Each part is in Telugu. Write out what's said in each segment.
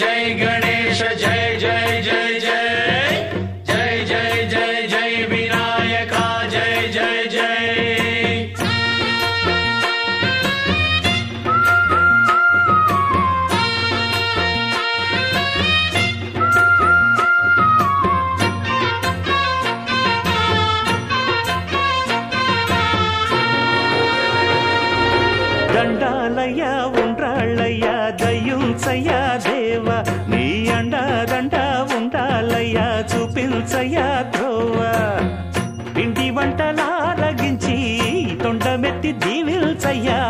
जय गणेश जय जय जय जय जय जय जय जय विनायका जय जय जय దండాలయ్యా ఉండ్రాళ్ళయ్యా దయ్యుంచయ్యా దేవ నీ అండా దండ ఉండాలయ్యా చూపించయ్యా త్రోవ పిండి వంటలారగించి తొండమెత్తి దీవిల్చయ్యా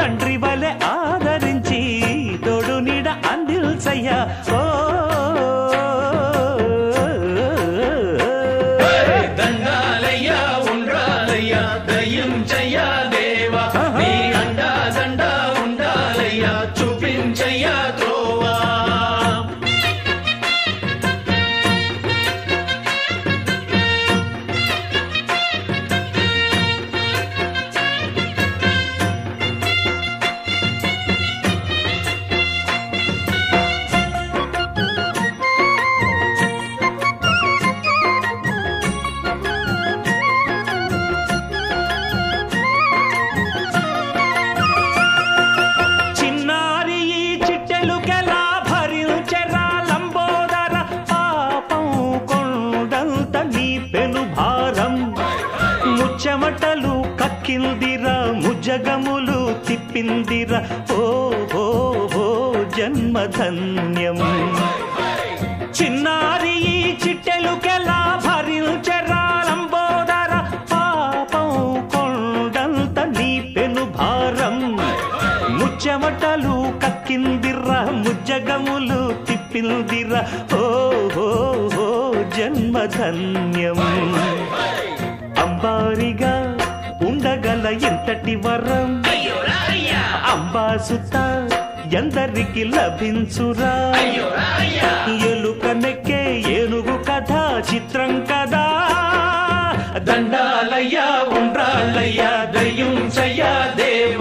తండ్రి వలె ఆదరించి తోడు నీడ అందిల్చయ్యా ఓ దండాలయ్యా ఉండ్రాలయ్యా దయ్యుంచయ్యా దేవా నీ అండా దండ ఉండాలయ్యా చూపించయ్యా త్రోవా చిన్నారి ఈ చిట్టెలుకెలా భరించెరా లంబోదర పాపం కొండంత నీ పెను భారం ముచ్చమటలు కక్కిందిరా ముజగములు తిప్పిందిరా ఓ ఓ ఓ జన్మధన్యం చిన్నారి ఈ చిట్టెలుకెలా భరించెరా లంబోదర పాపం కొండంత నీ పెను భారం ముచ్చమటలు కక్కిందిరా ముజ్జగములు తిప్పిందిరా ఓ ఓ ఓ జన్మధన్యం అంబారిగా ఉండగల ఎంతటి వరం అంబాసుత ఎందరికి లభించురా ఎలుక నెక్కే ఏనుగు కథ చిత్రం కదా దండాలయ్యా ఉండ్రాలయ్యా దయ్యుంచయ్యా దేవ